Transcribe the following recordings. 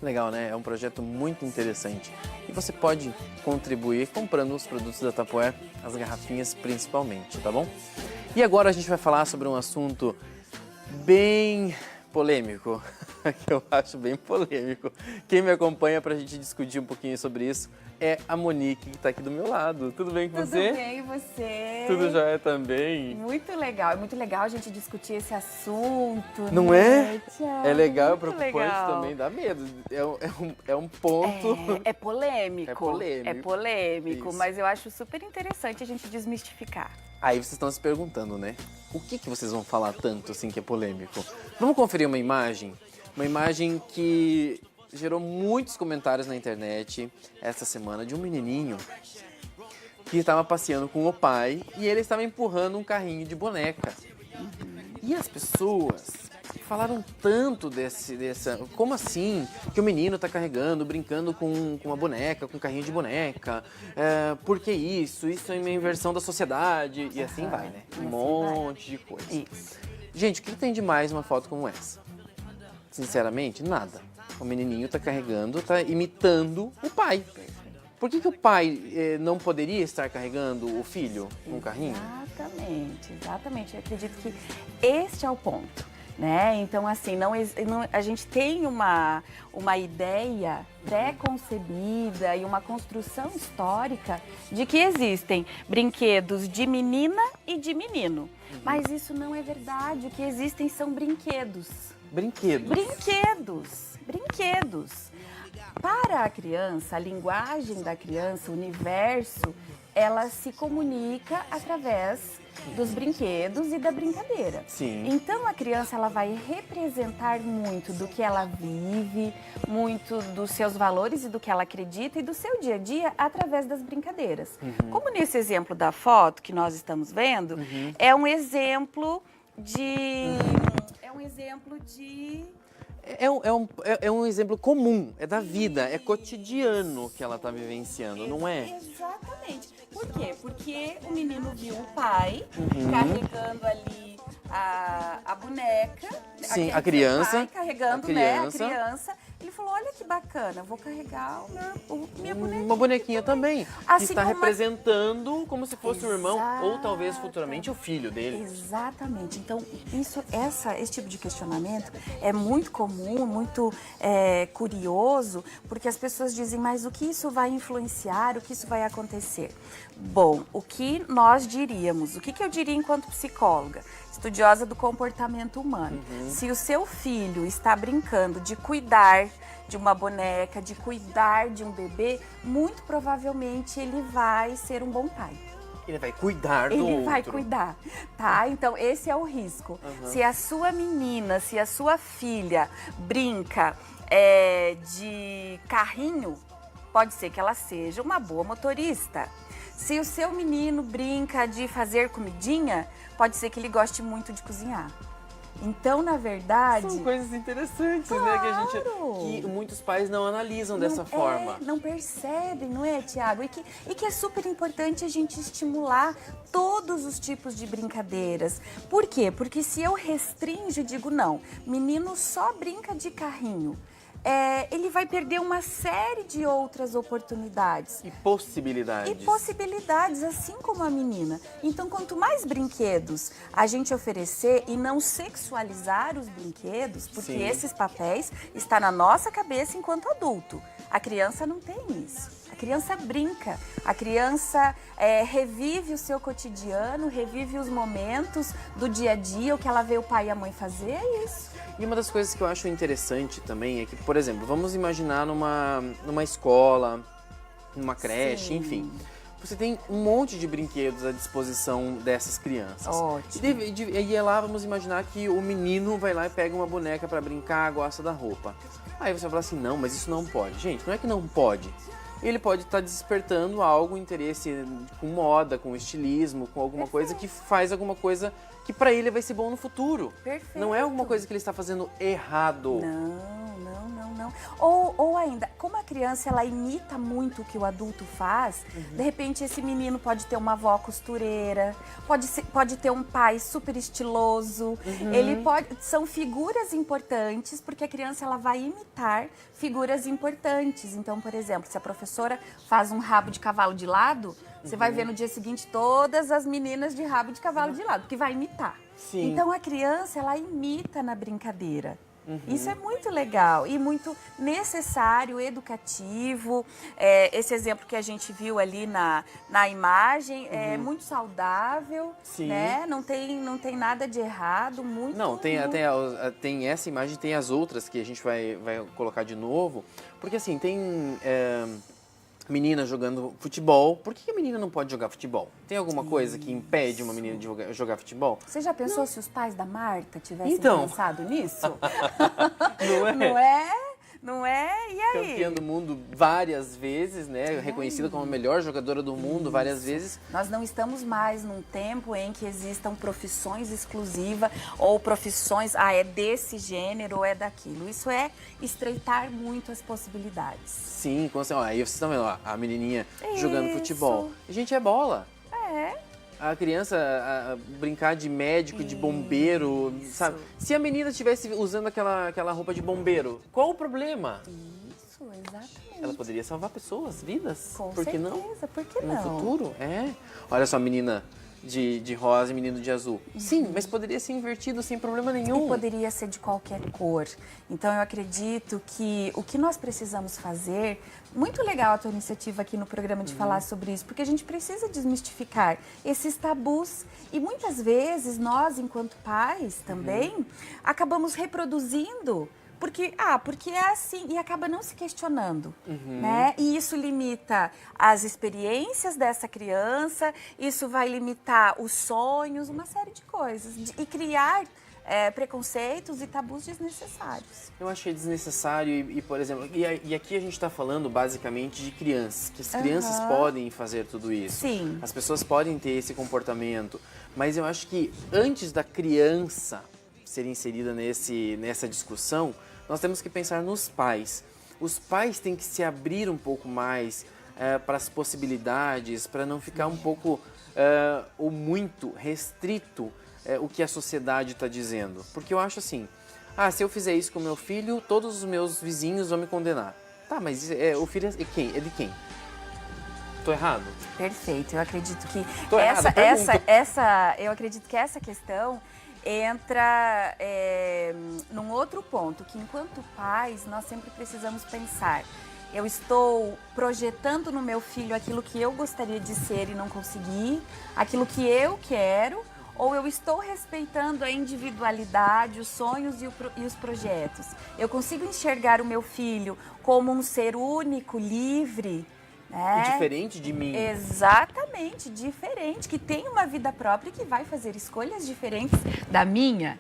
Legal, né? É um projeto muito interessante. E você pode contribuir comprando os produtos da Tupperware, as garrafinhas principalmente, tá bom? E agora a gente vai falar sobre um assunto bem polêmico, que eu acho bem polêmico. Quem me acompanha pra gente discutir um pouquinho sobre isso é a Monique, que tá aqui do meu lado. Tudo bem com você? Tudo bem, e você? Tudo jóia também. Muito legal, é muito legal a gente discutir esse assunto. Não né, é? Thiago? É legal, é Muito preocupante legal. também, dá medo. É um ponto. É polêmico. É polêmico. É polêmico, Isso. mas eu acho super interessante a gente desmistificar. Aí vocês estão se perguntando, né? O que vocês vão falar tanto assim que é polêmico? Vamos conferir uma imagem? Uma imagem que gerou muitos comentários na internet essa semana de um menininho que estava passeando com o pai e ele estava empurrando um carrinho de boneca. E as pessoas falaram tanto dessa... Como assim? Que o menino está carregando, brincando com uma boneca, com um carrinho de boneca. Por que isso? Isso é uma inversão da sociedade. E assim vai, né? Um monte de coisa. Isso. Gente, o que tem de mais uma foto como essa? Sinceramente, nada. O menininho está carregando, está imitando o pai. Por que o pai não poderia estar carregando o filho com um carrinho? Exatamente. Eu acredito que este é o ponto, né? Então, assim, a gente tem uma ideia pré-concebida e uma construção histórica de que existem brinquedos de menina e de menino. Mas isso não é verdade. O que existem são brinquedos. Brinquedos. Brinquedos. Para a criança, a linguagem da criança, o universo, ela se comunica através dos brinquedos e da brincadeira. Sim. Então a criança ela vai representar muito do que ela vive, muito dos seus valores e do que ela acredita e do seu dia a dia através das brincadeiras. Como nesse exemplo da foto que nós estamos vendo, é um exemplo de... É um exemplo comum, é da vida, é cotidiano que ela está vivenciando, não é? Exatamente. Por quê? Porque o menino viu o pai carregando ali a boneca. Sim, a criança. O pai carregando, a criança. a criança. Ele falou, olha que bacana, vou carregar minha bonequinha. Uma bonequinha também, Assim que está como representando como se fosse um irmão ou talvez futuramente o filho dele. Exatamente. Então, esse tipo de questionamento é muito comum, muito curioso, porque as pessoas dizem, mas o que isso vai influenciar, o que isso vai acontecer? Bom, o que nós diríamos, o que eu diria enquanto psicóloga, estudiosa do comportamento humano? Se o seu filho está brincando de cuidar de uma boneca, de cuidar de um bebê, muito provavelmente ele vai ser um bom pai. Ele vai cuidar do outro. Ele vai cuidar, tá? Então, esse é o risco. Se a sua menina, se a sua filha brinca de carrinho, pode ser que ela seja uma boa motorista. Se o seu menino brinca de fazer comidinha, pode ser que ele goste muito de cozinhar. Então, na verdade... São coisas interessantes, né? Que muitos pais não analisam dessa forma. Não percebem, não é, Thiago? E que é super importante a gente estimular todos os tipos de brincadeiras. Por quê? Porque se eu restringo e digo, não, menino só brinca de carrinho, ele vai perder uma série de outras oportunidades. E possibilidades. E possibilidades, assim como a menina. Então, quanto mais brinquedos a gente oferecer e não sexualizar os brinquedos, porque esses papéis estão na nossa cabeça enquanto adulto. A criança não tem isso. A criança brinca, a criança revive o seu cotidiano, revive os momentos do dia a dia, o que ela vê o pai e a mãe fazer, é isso. E uma das coisas que eu acho interessante também é que, por exemplo, vamos imaginar numa escola, numa creche, enfim. Você tem um monte de brinquedos à disposição dessas crianças. Ótimo. E lá vamos imaginar que o menino vai lá e pega uma boneca para brincar, gosta da roupa. Aí você vai falar assim, não, mas isso não pode. Gente, não é que não pode. Ele pode estar despertando algo, interesse com moda, com estilismo, com alguma coisa que faz alguma coisa que para ele vai ser bom no futuro. Perfeito. Não é alguma coisa que ele está fazendo errado. Não não. Ou ainda, como a criança ela imita muito o que o adulto faz, de repente esse menino pode ter uma avó costureira, pode ter um pai super estiloso, são figuras importantes, porque a criança ela vai imitar figuras importantes. Então, por exemplo, se a professora faz um rabo de cavalo de lado, você vai ver no dia seguinte todas as meninas de rabo de cavalo de lado, porque vai imitar. Sim. Então a criança ela imita na brincadeira. Isso é muito legal e muito necessário, educativo. Esse exemplo que a gente viu ali na imagem é muito saudável, né? Não tem nada de errado, muito... Não, tem essa imagem, tem as outras que a gente vai colocar de novo, porque assim, tem menina jogando futebol. Por que a menina não pode jogar futebol? Tem alguma coisa que impede uma menina de jogar futebol? Você já pensou se os pais da Marta tivessem pensado nisso? Não é? Não é? Não é? E aí? Campeã do mundo várias vezes, né? Reconhecida como a melhor jogadora do mundo várias vezes. Nós não estamos mais num tempo em que existam profissões exclusivas ou profissões, é desse gênero ou é daquilo. Isso é estreitar muito as possibilidades. Sim, aí vocês estão vendo, ó, a menininha jogando futebol. Gente, é bola. A criança brincar de médico, de bombeiro, sabe? Se a menina estivesse usando aquela roupa de bombeiro, qual o problema? Isso, exatamente. Ela poderia salvar pessoas, vidas. Com Por que certeza, não? por que não? No futuro, Olha só, a menina de rosa e menino de azul. Sim, mas poderia ser invertido sem problema nenhum. E poderia ser de qualquer cor. Então eu acredito que o que nós precisamos fazer, muito legal a tua iniciativa aqui no programa de falar sobre isso, porque a gente precisa desmistificar esses tabus e muitas vezes nós, enquanto pais também, acabamos reproduzindo porque é assim, e acaba não se questionando, né? E isso limita as experiências dessa criança, isso vai limitar os sonhos, uma série de coisas, e criar preconceitos e tabus desnecessários. Eu achei desnecessário e por exemplo, e aqui a gente está falando basicamente de crianças, que as crianças podem fazer tudo isso. Sim. As pessoas podem ter esse comportamento, mas eu acho que antes da criança ser inserida nessa discussão, nós temos que pensar nos pais. Os pais têm que se abrir um pouco mais para as possibilidades, para não ficar um pouco ou muito restrito o que a sociedade está dizendo. Porque eu acho assim, se eu fizer isso com meu filho, todos os meus vizinhos vão me condenar. Tá, mas o filho é quem? É de quem? Tô errado? Perfeito. Eu acredito que eu acredito que essa questão entra num outro ponto, que enquanto pais nós sempre precisamos pensar, eu estou projetando no meu filho aquilo que eu gostaria de ser e não consegui, aquilo que eu quero, ou eu estou respeitando a individualidade, os sonhos e os projetos. Eu consigo enxergar o meu filho como um ser único, livre, né? E diferente de mim. Exatamente, diferente, que tem uma vida própria e que vai fazer escolhas diferentes da minha.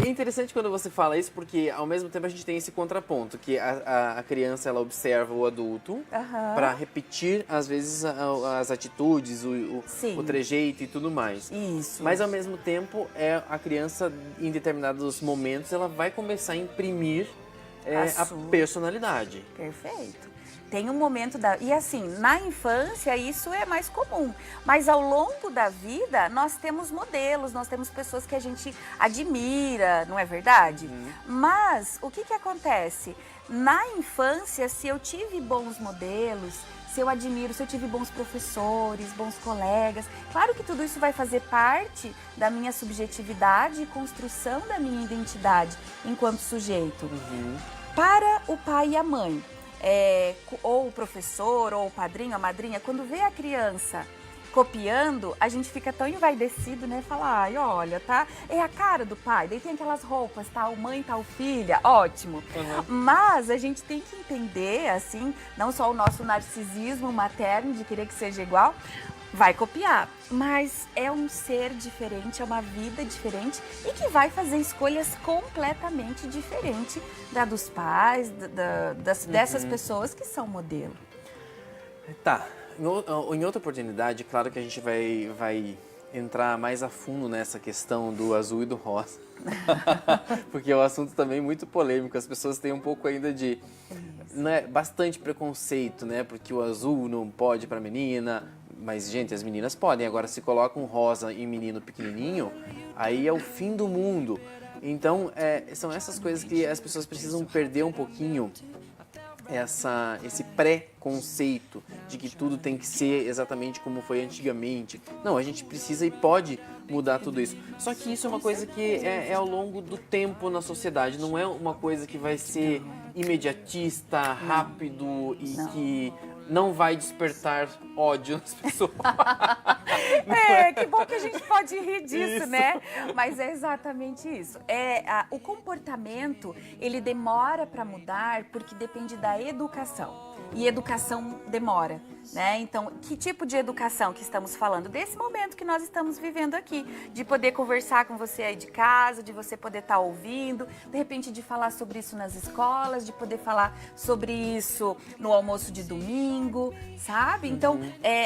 É interessante quando você fala isso, porque ao mesmo tempo a gente tem esse contraponto, que a criança ela observa o adulto para repetir, às vezes, as atitudes, o trejeito e tudo mais. Isso. Mas ao mesmo tempo, a criança, em determinados momentos, ela vai começar a imprimir a personalidade. Perfeito. Tem um momento E assim, na infância isso é mais comum. Mas ao longo da vida, nós temos modelos, nós temos pessoas que a gente admira, não é verdade? Mas o que acontece? Na infância, se eu tive bons modelos, se eu admiro, se eu tive bons professores, bons colegas, claro que tudo isso vai fazer parte da minha subjetividade e construção da minha identidade enquanto sujeito. Para o pai e a mãe, ou o professor, ou o padrinho, a madrinha, quando vê a criança copiando, a gente fica tão envaidecido, né? Fala, olha, tá? É a cara do pai, daí tem aquelas roupas, tal mãe, tal filha, ótimo. Mas a gente tem que entender, assim, não só o nosso narcisismo materno de querer que seja igual, vai copiar, mas é um ser diferente, é uma vida diferente e que vai fazer escolhas completamente diferentes da dos pais, dessas pessoas que são modelo. Tá, em outra oportunidade, claro que a gente vai entrar mais a fundo nessa questão do azul e do rosa. Porque é um assunto também muito polêmico. As pessoas têm um pouco ainda de... né, bastante preconceito, né? Porque o azul não pode para menina. Mas, gente, as meninas podem. Agora, se coloca um rosa em menino pequenininho, aí é o fim do mundo. Então, são essas coisas que as pessoas precisam perder um pouquinho esse pré-conceito de que tudo tem que ser exatamente como foi antigamente. Não, a gente precisa e pode mudar tudo isso. Só que isso é uma coisa que é ao longo do tempo na sociedade, não é uma coisa que vai ser imediatista, rápido e que não vai despertar ódio nas pessoas. Que bom que a gente pode rir disso, né? Mas é exatamente isso. O comportamento, ele demora para mudar porque depende da educação. E educação demora, né? Então, que tipo de educação que estamos falando? Desse momento que nós estamos vivendo aqui, de poder conversar com você aí de casa, de você poder estar ouvindo, de repente de falar sobre isso nas escolas, de poder falar sobre isso no almoço de domingo, sabe? Então,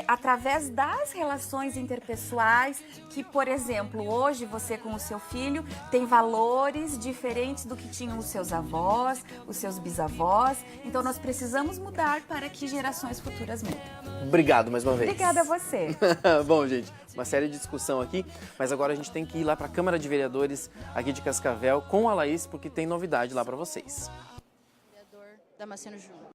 através das relações interpessoais, que, por exemplo, hoje você com o seu filho tem valores diferentes do que tinham os seus avós, os seus bisavós. Então, nós precisamos mudar para que gerações futuras mudem. Obrigado mais uma vez. Obrigada a você. Bom, gente, uma série de discussão aqui, mas agora a gente tem que ir lá para a Câmara de Vereadores aqui de Cascavel com a Laís, porque tem novidade lá para vocês. Vereador Damasceno Júnior.